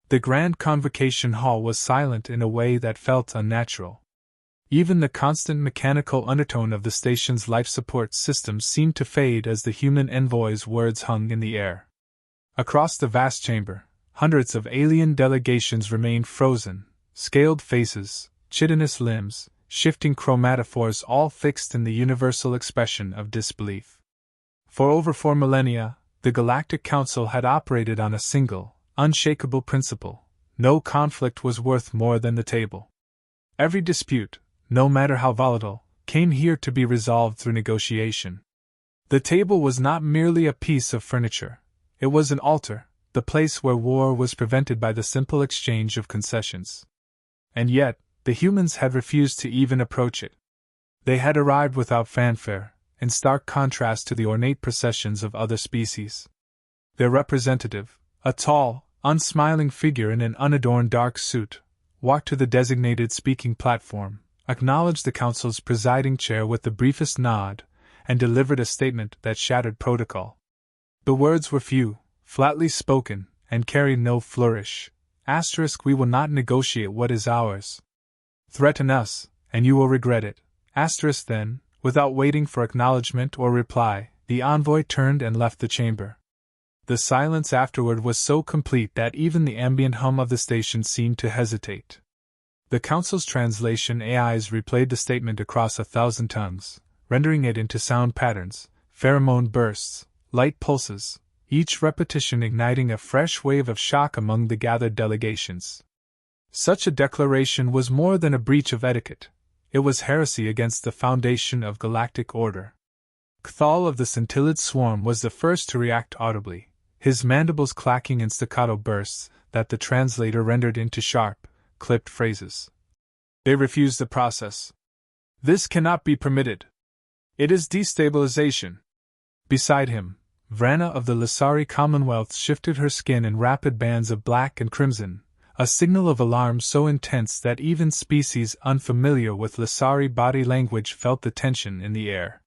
The grand convocation hall was silent in a way that felt unnatural. Even the constant mechanical undertone of the station's life support system seemed to fade as the human envoy's words hung in the air. Across the vast chamber, hundreds of alien delegations remained frozen, scaled faces, chitinous limbs, shifting chromatophores all fixed in the universal expression of disbelief. For over 4 millennia, the Galactic Council had operated on a single, unshakable principle: no conflict was worth more than the table. Every dispute, no matter how volatile, came here to be resolved through negotiation. The table was not merely a piece of furniture, it was an altar, the place where war was prevented by the simple exchange of concessions. And yet, the humans had refused to even approach it. They had arrived without fanfare, in stark contrast to the ornate processions of other species. Their representative, a tall, unsmiling figure in an unadorned dark suit, walked to the designated speaking platform, acknowledged the council's presiding chair with the briefest nod, and delivered a statement that shattered protocol. The words were few, flatly spoken, and carried no flourish. * We will not negotiate what is ours. Threaten us, and you will regret it. * Then, without waiting for acknowledgement or reply, the envoy turned and left the chamber. The silence afterward was so complete that even the ambient hum of the station seemed to hesitate. The Council's translation AIs replayed the statement across 1,000 tongues, rendering it into sound patterns, pheromone bursts, light pulses, each repetition igniting a fresh wave of shock among the gathered delegations. Such a declaration was more than a breach of etiquette. It was heresy against the foundation of galactic order. Cthal of the scintillid swarm was the first to react audibly, his mandibles clacking in staccato bursts that the translator rendered into sharp, clipped phrases. They refused the process. This cannot be permitted. It is destabilization. Beside him, Vrana of the Lissari Commonwealth shifted her skin in rapid bands of black and crimson, a signal of alarm so intense that even species unfamiliar with Lissari body language felt the tension in the air.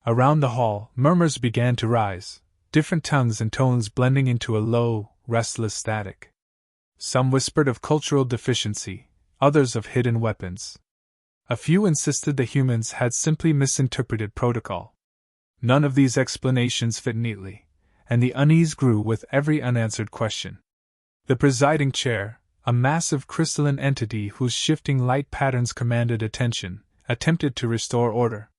Around the hall, murmurs began to rise, different tongues and tones blending into a low, restless static. Some whispered of cultural deficiency, others of hidden weapons. A few insisted the humans had simply misinterpreted protocol. None of these explanations fit neatly, and the unease grew with every unanswered question. The presiding chair, a massive crystalline entity whose shifting light patterns commanded attention, attempted to restore order.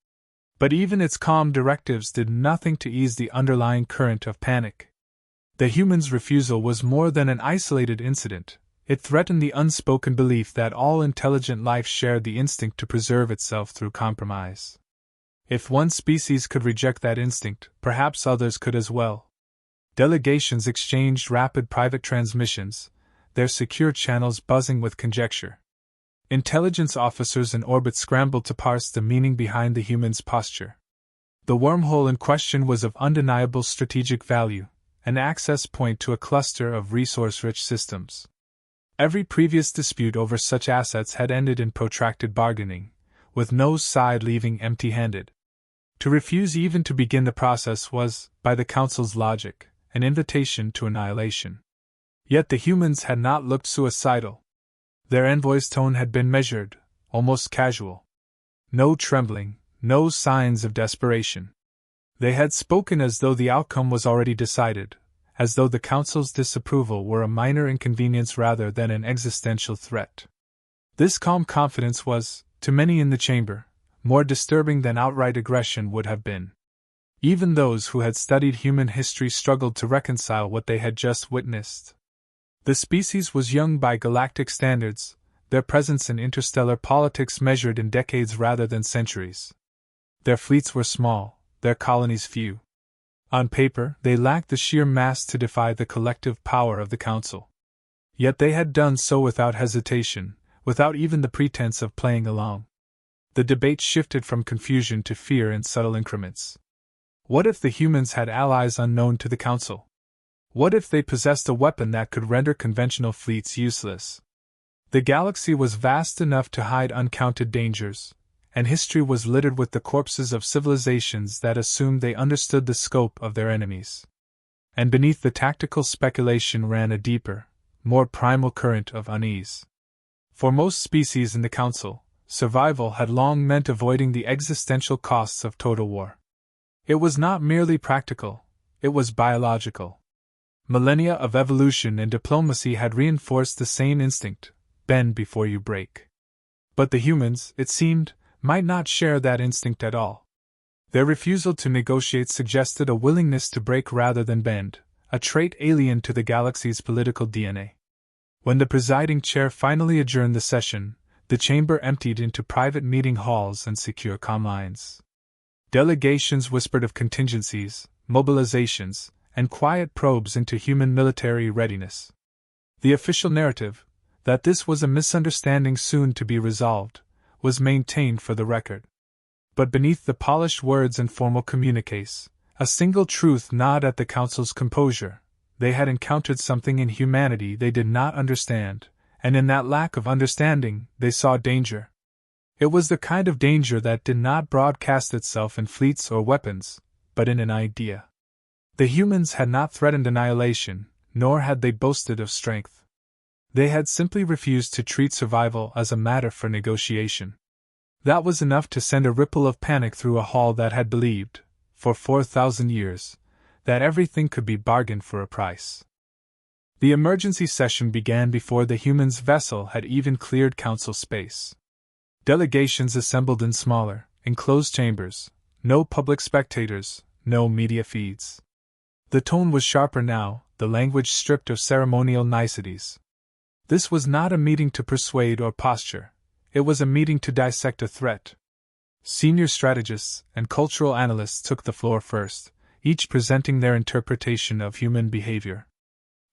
But even its calm directives did nothing to ease the underlying current of panic. The humans' refusal was more than an isolated incident, it threatened the unspoken belief that all intelligent life shared the instinct to preserve itself through compromise. If one species could reject that instinct, perhaps others could as well. Delegations exchanged rapid private transmissions, their secure channels buzzing with conjecture. Intelligence officers in orbit scrambled to parse the meaning behind the human's posture. The wormhole in question was of undeniable strategic value, an access point to a cluster of resource-rich systems. Every previous dispute over such assets had ended in protracted bargaining, with no side leaving empty-handed. To refuse even to begin the process was, by the Council's logic, an invitation to annihilation. Yet the humans had not looked suicidal. Their envoy's tone had been measured, almost casual. No trembling, no signs of desperation. They had spoken as though the outcome was already decided, as though the Council's disapproval were a minor inconvenience rather than an existential threat. This calm confidence was, to many in the chamber, more disturbing than outright aggression would have been. Even those who had studied human history struggled to reconcile what they had just witnessed. The species was young by galactic standards, their presence in interstellar politics measured in decades rather than centuries. Their fleets were small, their colonies few. On paper, they lacked the sheer mass to defy the collective power of the Council. Yet they had done so without hesitation, without even the pretense of playing along. The debate shifted from confusion to fear in subtle increments. What if the humans had allies unknown to the Council? What if they possessed a weapon that could render conventional fleets useless? The galaxy was vast enough to hide uncounted dangers, and history was littered with the corpses of civilizations that assumed they understood the scope of their enemies. And beneath the tactical speculation ran a deeper, more primal current of unease. For most species in the Council, survival had long meant avoiding the existential costs of total war. It was not merely practical, it was biological. Millennia of evolution and diplomacy had reinforced the same instinct: bend before you break. But the humans, it seemed, might not share that instinct at all. Their refusal to negotiate suggested a willingness to break rather than bend, a trait alien to the galaxy's political DNA. When the presiding chair finally adjourned the session, the chamber emptied into private meeting halls and secure comm lines. Delegations whispered of contingencies, mobilizations, and quiet probes into human military readiness. The official narrative, that this was a misunderstanding soon to be resolved, was maintained for the record. But beneath the polished words and formal communiques, a single truth gnawed at the Council's composure: they had encountered something in humanity they did not understand, and in that lack of understanding they saw danger. It was the kind of danger that did not broadcast itself in fleets or weapons, but in an idea. The humans had not threatened annihilation, nor had they boasted of strength. They had simply refused to treat survival as a matter for negotiation. That was enough to send a ripple of panic through a hall that had believed, for 4,000 years, that everything could be bargained for a price. The emergency session began before the humans' vessel had even cleared Council space. Delegations assembled in smaller, enclosed chambers, no public spectators, no media feeds. The tone was sharper now, the language stripped of ceremonial niceties. This was not a meeting to persuade or posture, it was a meeting to dissect a threat. Senior strategists and cultural analysts took the floor first, each presenting their interpretation of human behavior.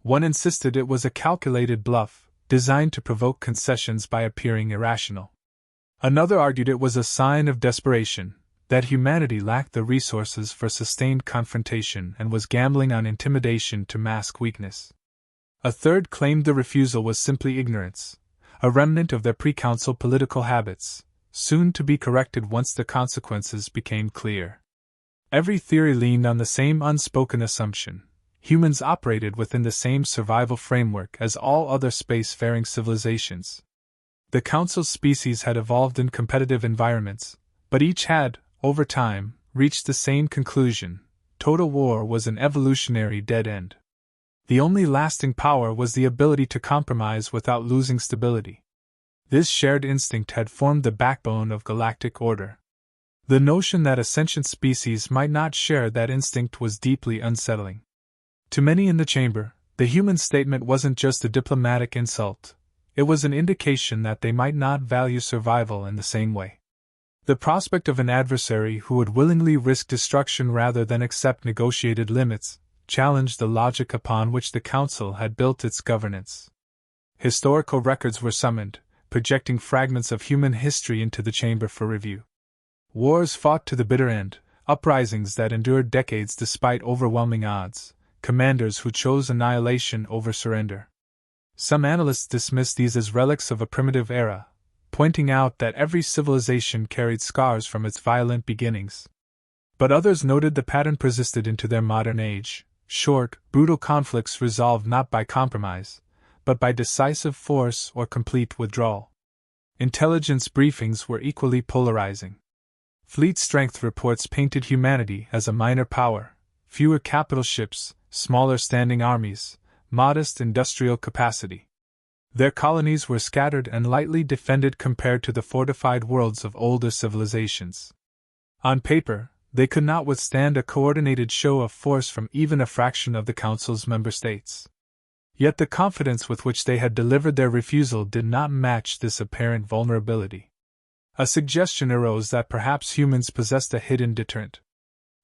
One insisted it was a calculated bluff, designed to provoke concessions by appearing irrational. Another argued it was a sign of desperation, that humanity lacked the resources for sustained confrontation and was gambling on intimidation to mask weakness. A third claimed the refusal was simply ignorance, a remnant of their pre-council political habits, soon to be corrected once the consequences became clear. Every theory leaned on the same unspoken assumption: humans operated within the same survival framework as all other space-faring civilizations. The Council's species had evolved in competitive environments, but each had, over time, reached the same conclusion: total war was an evolutionary dead end. The only lasting power was the ability to compromise without losing stability. This shared instinct had formed the backbone of galactic order. The notion that a sentient species might not share that instinct was deeply unsettling. To many in the chamber, the human statement wasn't just a diplomatic insult, it was an indication that they might not value survival in the same way. The prospect of an adversary who would willingly risk destruction rather than accept negotiated limits challenged the logic upon which the Council had built its governance. Historical records were summoned, projecting fragments of human history into the chamber for review. Wars fought to the bitter end, uprisings that endured decades despite overwhelming odds, commanders who chose annihilation over surrender. Some analysts dismissed these as relics of a primitive era, pointing out that every civilization carried scars from its violent beginnings. But others noted the pattern persisted into their modern age: short, brutal conflicts resolved not by compromise, but by decisive force or complete withdrawal. Intelligence briefings were equally polarizing. Fleet strength reports painted humanity as a minor power: fewer capital ships, smaller standing armies, modest industrial capacity. Their colonies were scattered and lightly defended compared to the fortified worlds of older civilizations. On paper, they could not withstand a coordinated show of force from even a fraction of the Council's member states. Yet the confidence with which they had delivered their refusal did not match this apparent vulnerability. A suggestion arose that perhaps humans possessed a hidden deterrent.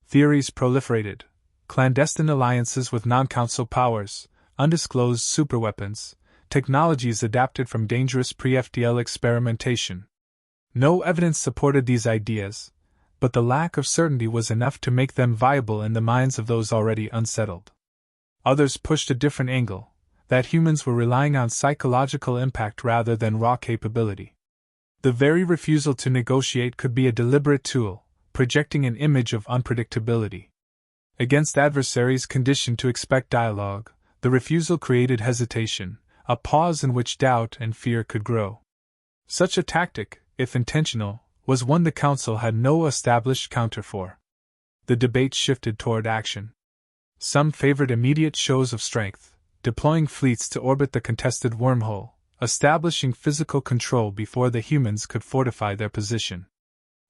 Theories proliferated: clandestine alliances with non-council powers, undisclosed superweapons, technologies adapted from dangerous pre-FTL experimentation. No evidence supported these ideas, but the lack of certainty was enough to make them viable in the minds of those already unsettled. Others pushed a different angle: that humans were relying on psychological impact rather than raw capability. The very refusal to negotiate could be a deliberate tool, projecting an image of unpredictability. Against adversaries conditioned to expect dialogue, the refusal created hesitation, a pause in which doubt and fear could grow. Such a tactic, if intentional, was one the Council had no established counter for. The debate shifted toward action. Some favored immediate shows of strength, deploying fleets to orbit the contested wormhole, establishing physical control before the humans could fortify their position.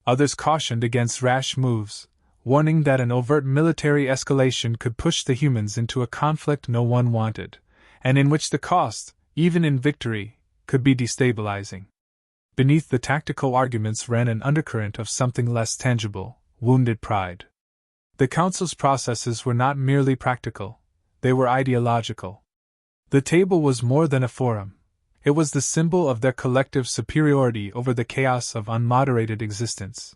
Others cautioned against rash moves, warning that an overt military escalation could push the humans into a conflict no one wanted, and in which the cost, even in victory, could be destabilizing. Beneath the tactical arguments ran an undercurrent of something less tangible: wounded pride. The Council's processes were not merely practical, they were ideological. The table was more than a forum. It was the symbol of their collective superiority over the chaos of unmoderated existence.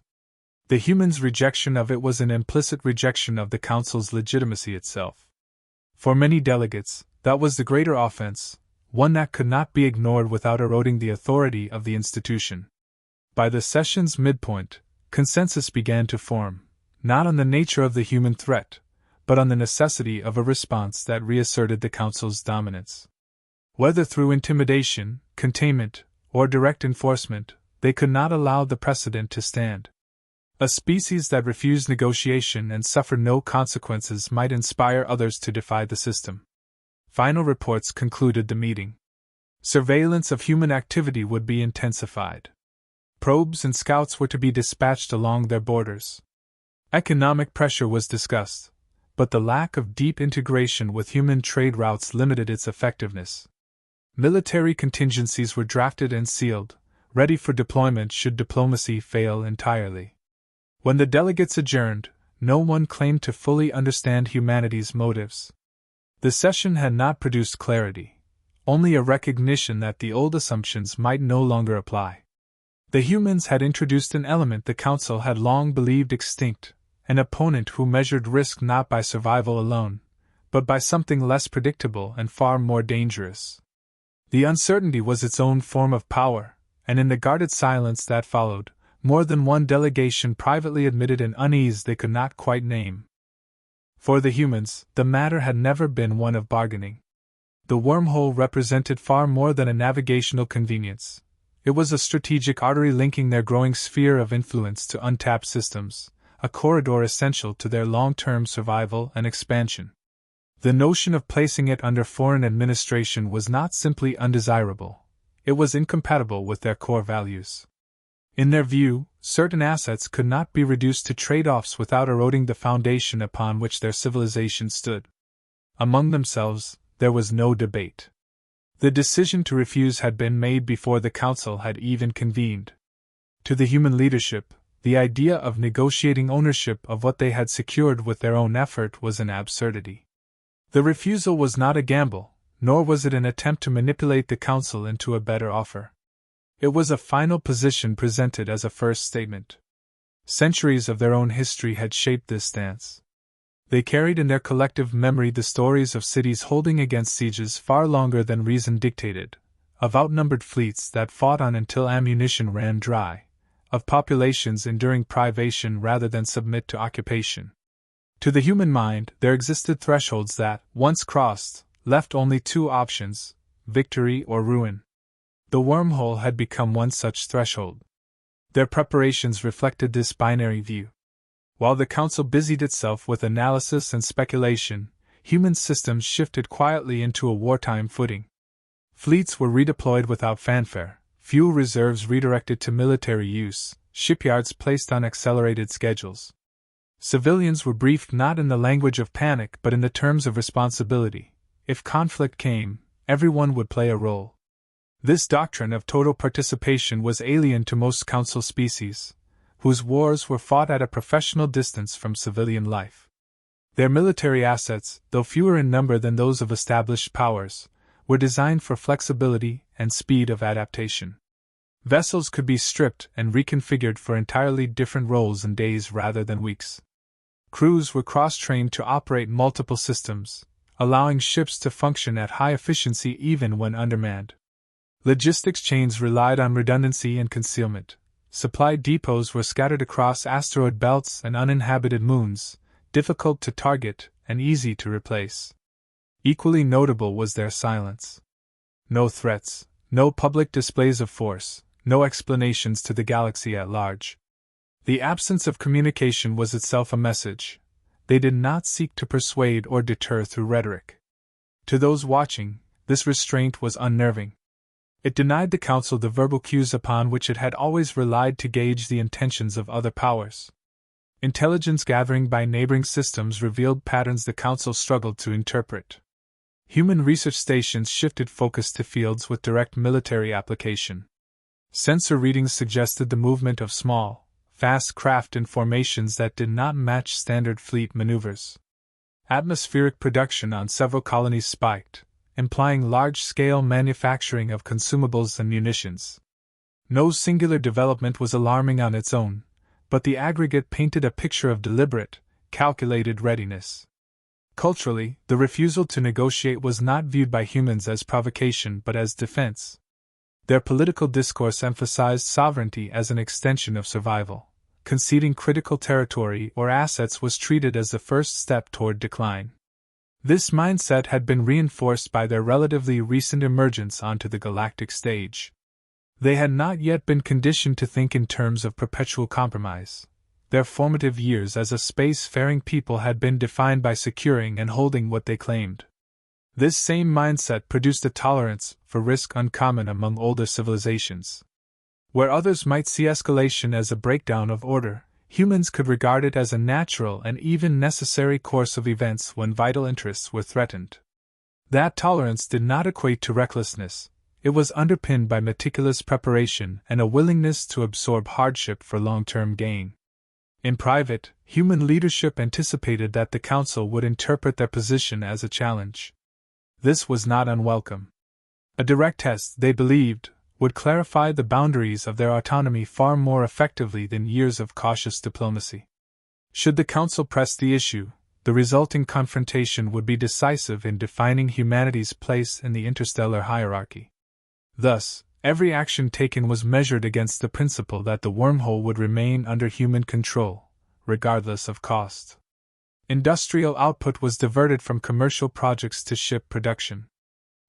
The humans' rejection of it was an implicit rejection of the Council's legitimacy itself. For many delegates, that was the greater offense, one that could not be ignored without eroding the authority of the institution. By the session's midpoint, consensus began to form, not on the nature of the human threat, but on the necessity of a response that reasserted the Council's dominance. Whether through intimidation, containment, or direct enforcement, they could not allow the precedent to stand. A species that refused negotiation and suffered no consequences might inspire others to defy the system. Final reports concluded the meeting. Surveillance of human activity would be intensified. Probes and scouts were to be dispatched along their borders. Economic pressure was discussed, but the lack of deep integration with human trade routes limited its effectiveness. Military contingencies were drafted and sealed, ready for deployment should diplomacy fail entirely. When the delegates adjourned, no one claimed to fully understand humanity's motives. The session had not produced clarity, only a recognition that the old assumptions might no longer apply. The humans had introduced an element the Council had long believed extinct, an opponent who measured risk not by survival alone, but by something less predictable and far more dangerous. The uncertainty was its own form of power, and in the guarded silence that followed, more than one delegation privately admitted an unease they could not quite name. For the humans, the matter had never been one of bargaining. The wormhole represented far more than a navigational convenience. It was a strategic artery linking their growing sphere of influence to untapped systems, a corridor essential to their long-term survival and expansion. The notion of placing it under foreign administration was not simply undesirable, it was incompatible with their core values. In their view, certain assets could not be reduced to trade-offs without eroding the foundation upon which their civilization stood. Among themselves, there was no debate. The decision to refuse had been made before the Council had even convened. To the human leadership, the idea of negotiating ownership of what they had secured with their own effort was an absurdity. The refusal was not a gamble, nor was it an attempt to manipulate the Council into a better offer. It was a final position presented as a first statement. Centuries of their own history had shaped this stance. They carried in their collective memory the stories of cities holding against sieges far longer than reason dictated, of outnumbered fleets that fought on until ammunition ran dry, of populations enduring privation rather than submit to occupation. To the human mind, there existed thresholds that, once crossed, left only two options: victory or ruin. The wormhole had become one such threshold. Their preparations reflected this binary view. While the Council busied itself with analysis and speculation, human systems shifted quietly into a wartime footing. Fleets were redeployed without fanfare, fuel reserves redirected to military use, shipyards placed on accelerated schedules. Civilians were briefed not in the language of panic but in the terms of responsibility. If conflict came, everyone would play a role. This doctrine of total participation was alien to most Council species, whose wars were fought at a professional distance from civilian life. Their military assets, though fewer in number than those of established powers, were designed for flexibility and speed of adaptation. Vessels could be stripped and reconfigured for entirely different roles in days rather than weeks. Crews were cross-trained to operate multiple systems, allowing ships to function at high efficiency even when undermanned. Logistics chains relied on redundancy and concealment. Supply depots were scattered across asteroid belts and uninhabited moons, difficult to target and easy to replace. Equally notable was their silence. No threats, no public displays of force, no explanations to the galaxy at large. The absence of communication was itself a message. They did not seek to persuade or deter through rhetoric. To those watching, this restraint was unnerving. It denied the Council the verbal cues upon which it had always relied to gauge the intentions of other powers. Intelligence gathering by neighboring systems revealed patterns the Council struggled to interpret. Human research stations shifted focus to fields with direct military application. Sensor readings suggested the movement of small, fast craft in formations that did not match standard fleet maneuvers. Atmospheric production on several colonies spiked, implying large-scale manufacturing of consumables and munitions. No singular development was alarming on its own, but the aggregate painted a picture of deliberate, calculated readiness. Culturally, the refusal to negotiate was not viewed by humans as provocation but as defense. Their political discourse emphasized sovereignty as an extension of survival. Conceding critical territory or assets was treated as the first step toward decline. This mindset had been reinforced by their relatively recent emergence onto the galactic stage. They had not yet been conditioned to think in terms of perpetual compromise. Their formative years as a space-faring people had been defined by securing and holding what they claimed. This same mindset produced a tolerance for risk uncommon among older civilizations. Where others might see escalation as a breakdown of order, humans could regard it as a natural and even necessary course of events when vital interests were threatened. That tolerance did not equate to recklessness. It was underpinned by meticulous preparation and a willingness to absorb hardship for long-term gain. In private, human leadership anticipated that the Council would interpret their position as a challenge. This was not unwelcome. A direct test, they believed, would clarify the boundaries of their autonomy far more effectively than years of cautious diplomacy. Should the Council press the issue, the resulting confrontation would be decisive in defining humanity's place in the interstellar hierarchy. Thus, every action taken was measured against the principle that the wormhole would remain under human control, regardless of cost. Industrial output was diverted from commercial projects to ship production.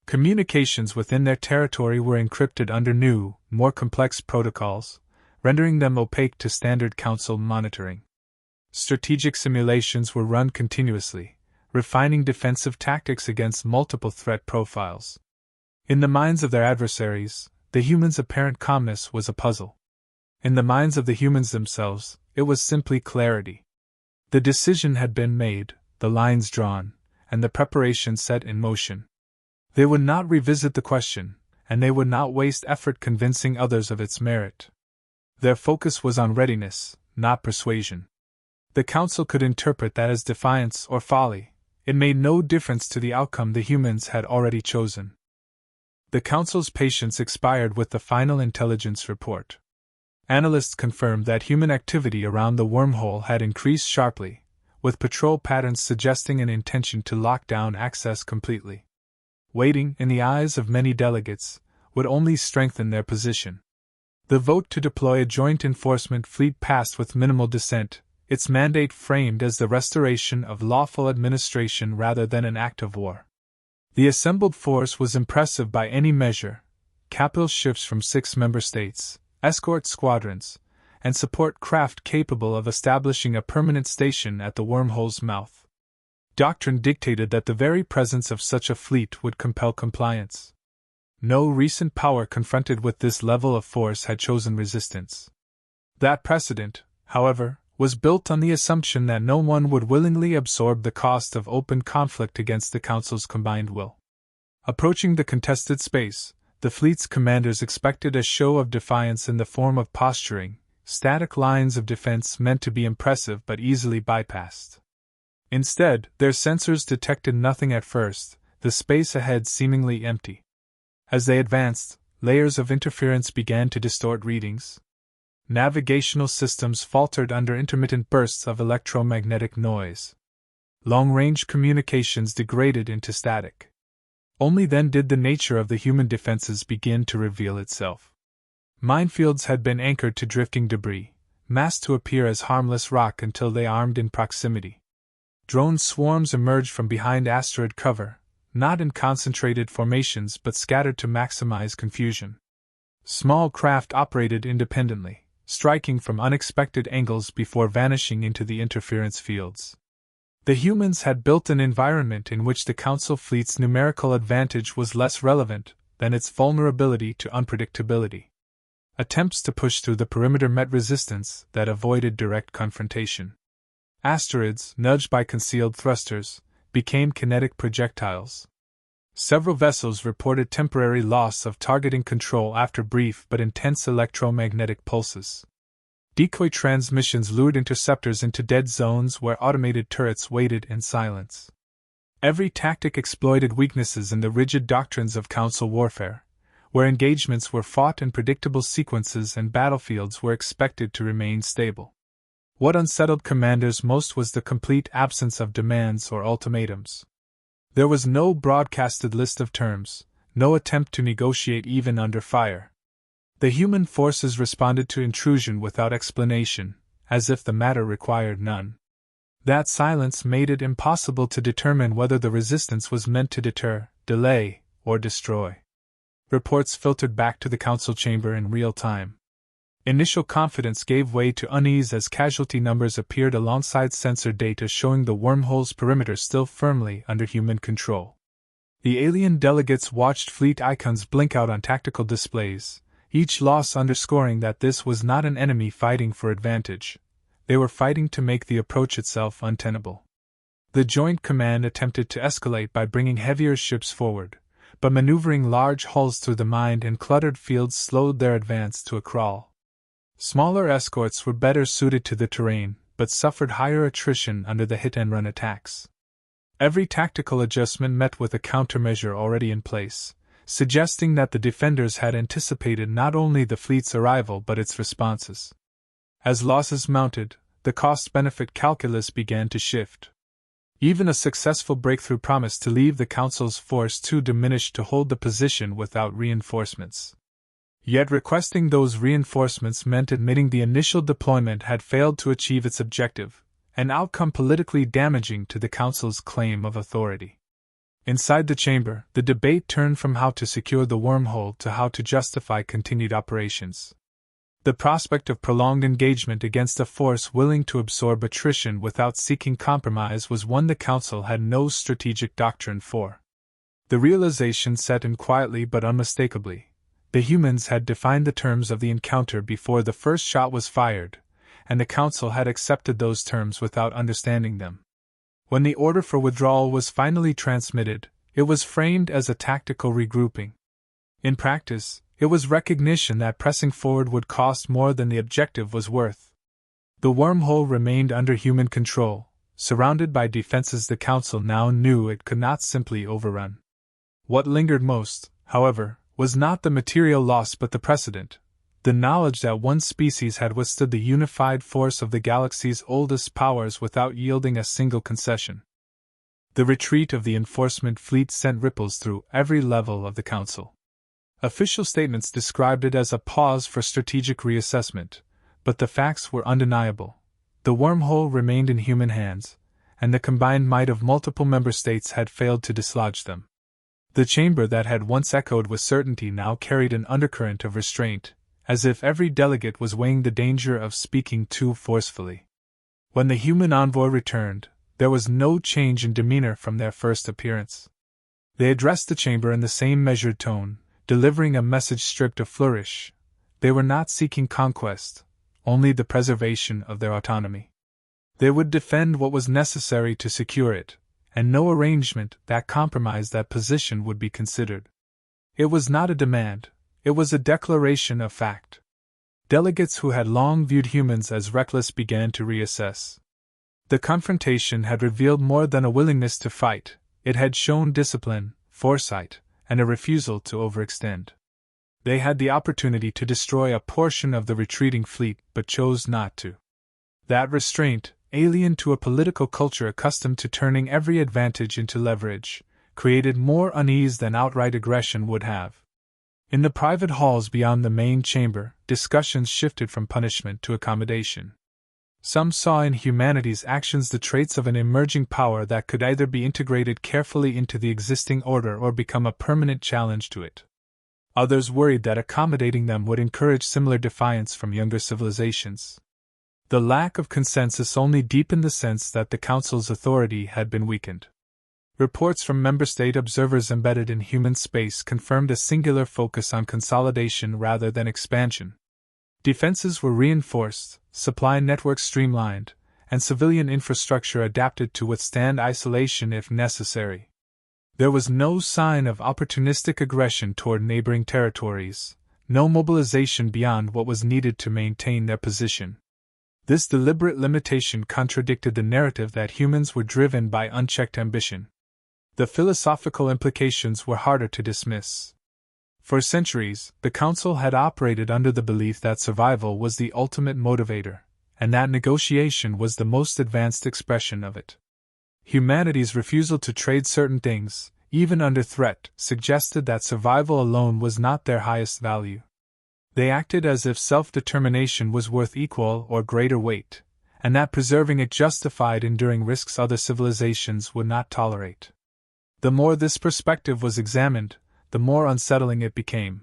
Communications within their territory were encrypted under new, more complex protocols, rendering them opaque to standard Council monitoring. Strategic simulations were run continuously, refining defensive tactics against multiple threat profiles. In the minds of their adversaries, the humans' apparent calmness was a puzzle. In the minds of the humans themselves, it was simply clarity. The decision had been made, the lines drawn, and the preparations set in motion. They would not revisit the question, and they would not waste effort convincing others of its merit. Their focus was on readiness, not persuasion. The Council could interpret that as defiance or folly. It made no difference to the outcome the humans had already chosen. The Council's patience expired with the final intelligence report. Analysts confirmed that human activity around the wormhole had increased sharply, with patrol patterns suggesting an intention to lock down access completely. Waiting, in the eyes of many delegates, would only strengthen their position. The vote to deploy a joint enforcement fleet passed with minimal dissent, its mandate framed as the restoration of lawful administration rather than an act of war. The assembled force was impressive by any measure: capital ships from 6 member states, escort squadrons, and support craft capable of establishing a permanent station at the wormhole's mouth. Doctrine dictated that the very presence of such a fleet would compel compliance. No recent power confronted with this level of force had chosen resistance. That precedent, however, was built on the assumption that no one would willingly absorb the cost of open conflict against the Council's combined will. Approaching the contested space, the fleet's commanders expected a show of defiance in the form of posturing, static lines of defense meant to be impressive but easily bypassed. Instead, their sensors detected nothing at first, the space ahead seemingly empty. As they advanced, layers of interference began to distort readings. Navigational systems faltered under intermittent bursts of electromagnetic noise. Long-range communications degraded into static. Only then did the nature of the human defenses begin to reveal itself. Minefields had been anchored to drifting debris, masked to appear as harmless rock until they armed in proximity. Drone swarms emerged from behind asteroid cover, not in concentrated formations but scattered to maximize confusion. Small craft operated independently, striking from unexpected angles before vanishing into the interference fields. The humans had built an environment in which the Council fleet's numerical advantage was less relevant than its vulnerability to unpredictability. Attempts to push through the perimeter met resistance that avoided direct confrontation. Asteroids, nudged by concealed thrusters, became kinetic projectiles. Several vessels reported temporary loss of targeting control after brief but intense electromagnetic pulses. Decoy transmissions lured interceptors into dead zones where automated turrets waited in silence. Every tactic exploited weaknesses in the rigid doctrines of Council warfare, where engagements were fought in predictable sequences and battlefields were expected to remain stable. What unsettled commanders most was the complete absence of demands or ultimatums. There was no broadcasted list of terms, no attempt to negotiate even under fire. The human forces responded to intrusion without explanation, as if the matter required none. That silence made it impossible to determine whether the resistance was meant to deter, delay, or destroy. Reports filtered back to the Council chamber in real time. Initial confidence gave way to unease as casualty numbers appeared alongside sensor data showing the wormhole's perimeter still firmly under human control. The alien delegates watched fleet icons blink out on tactical displays, each loss underscoring that this was not an enemy fighting for advantage. They were fighting to make the approach itself untenable. The Joint Command attempted to escalate by bringing heavier ships forward, but maneuvering large hulls through the mined and cluttered fields slowed their advance to a crawl. Smaller escorts were better suited to the terrain, but suffered higher attrition under the hit-and-run attacks. Every tactical adjustment met with a countermeasure already in place, suggesting that the defenders had anticipated not only the fleet's arrival but its responses. As losses mounted, the cost-benefit calculus began to shift. Even a successful breakthrough promised to leave the Council's force too diminished to hold the position without reinforcements. Yet requesting those reinforcements meant admitting the initial deployment had failed to achieve its objective, an outcome politically damaging to the Council's claim of authority. Inside the chamber, the debate turned from how to secure the wormhole to how to justify continued operations. The prospect of prolonged engagement against a force willing to absorb attrition without seeking compromise was one the Council had no strategic doctrine for. The realization set in quietly but unmistakably. The humans had defined the terms of the encounter before the first shot was fired, and the Council had accepted those terms without understanding them. When the order for withdrawal was finally transmitted, it was framed as a tactical regrouping. In practice, it was recognition that pressing forward would cost more than the objective was worth. The wormhole remained under human control, surrounded by defenses the Council now knew it could not simply overrun. What lingered most, however, was not the material loss but the precedent, the knowledge that one species had withstood the unified force of the galaxy's oldest powers without yielding a single concession. The retreat of the enforcement fleet sent ripples through every level of the Council. Official statements described it as a pause for strategic reassessment, but the facts were undeniable. The wormhole remained in human hands, and the combined might of multiple member states had failed to dislodge them. The chamber that had once echoed with certainty now carried an undercurrent of restraint, as if every delegate was weighing the danger of speaking too forcefully. When the human envoy returned, there was no change in demeanor from their first appearance. They addressed the chamber in the same measured tone, delivering a message stripped of flourish. They were not seeking conquest, only the preservation of their autonomy. They would defend what was necessary to secure it, and no arrangement that compromised that position would be considered. It was not a demand, it was a declaration of fact. Delegates who had long viewed humans as reckless began to reassess. The confrontation had revealed more than a willingness to fight, it had shown discipline, foresight, and a refusal to overextend. They had the opportunity to destroy a portion of the retreating fleet but chose not to. That restraint, alien to a political culture accustomed to turning every advantage into leverage, created more unease than outright aggression would have. In the private halls beyond the main chamber, discussions shifted from punishment to accommodation. Some saw in humanity's actions the traits of an emerging power that could either be integrated carefully into the existing order or become a permanent challenge to it. Others worried that accommodating them would encourage similar defiance from younger civilizations. The lack of consensus only deepened the sense that the Council's authority had been weakened. Reports from member state observers embedded in human space confirmed a singular focus on consolidation rather than expansion. Defenses were reinforced, supply networks streamlined, and civilian infrastructure adapted to withstand isolation if necessary. There was no sign of opportunistic aggression toward neighboring territories, no mobilization beyond what was needed to maintain their position. This deliberate limitation contradicted the narrative that humans were driven by unchecked ambition. The philosophical implications were harder to dismiss. For centuries, the Council had operated under the belief that survival was the ultimate motivator, and that negotiation was the most advanced expression of it. Humanity's refusal to trade certain things, even under threat, suggested that survival alone was not their highest value. They acted as if self-determination was worth equal or greater weight, and that preserving it justified enduring risks other civilizations would not tolerate. The more this perspective was examined, the more unsettling it became.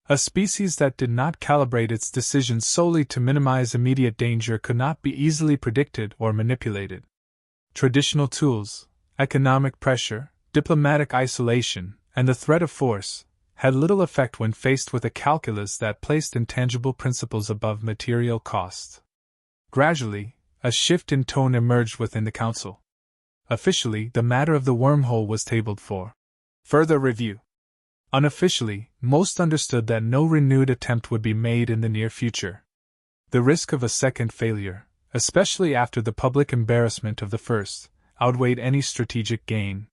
A species that did not calibrate its decisions solely to minimize immediate danger could not be easily predicted or manipulated. Traditional tools, economic pressure, diplomatic isolation, and the threat of force had little effect when faced with a calculus that placed intangible principles above material costs. Gradually, a shift in tone emerged within the Council. Officially, the matter of the wormhole was tabled for further review. Unofficially, most understood that no renewed attempt would be made in the near future. The risk of a second failure, especially after the public embarrassment of the first, outweighed any strategic gain.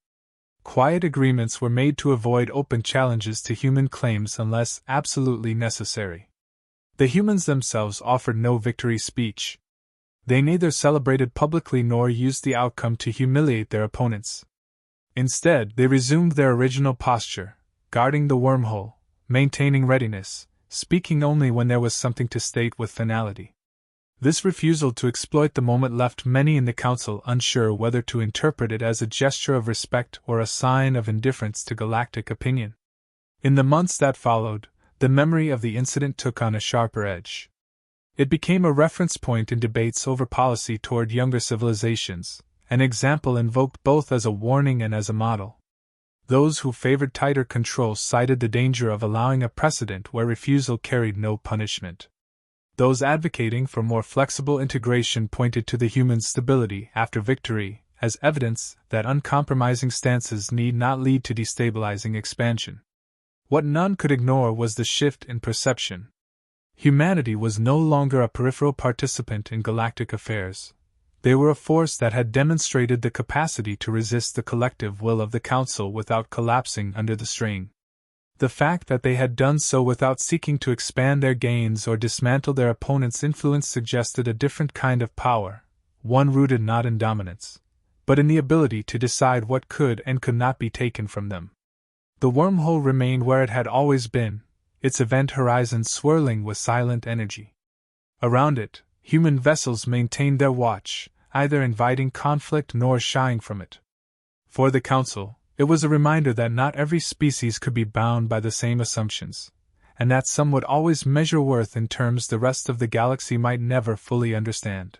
Quiet agreements were made to avoid open challenges to human claims unless absolutely necessary. The humans themselves offered no victory speech. They neither celebrated publicly nor used the outcome to humiliate their opponents. Instead, they resumed their original posture, guarding the wormhole, maintaining readiness, speaking only when there was something to state with finality. This refusal to exploit the moment left many in the Council unsure whether to interpret it as a gesture of respect or a sign of indifference to galactic opinion. In the months that followed, the memory of the incident took on a sharper edge. It became a reference point in debates over policy toward younger civilizations, an example invoked both as a warning and as a model. Those who favored tighter control cited the danger of allowing a precedent where refusal carried no punishment. Those advocating for more flexible integration pointed to the human stability after victory as evidence that uncompromising stances need not lead to destabilizing expansion. What none could ignore was the shift in perception. Humanity was no longer a peripheral participant in galactic affairs. They were a force that had demonstrated the capacity to resist the collective will of the Council without collapsing under the strain. The fact that they had done so without seeking to expand their gains or dismantle their opponents' influence suggested a different kind of power, one rooted not in dominance, but in the ability to decide what could and could not be taken from them. The wormhole remained where it had always been, its event horizon swirling with silent energy. Around it, human vessels maintained their watch, either inviting conflict nor shying from it. For the Council, it was a reminder that not every species could be bound by the same assumptions, and that some would always measure worth in terms the rest of the galaxy might never fully understand.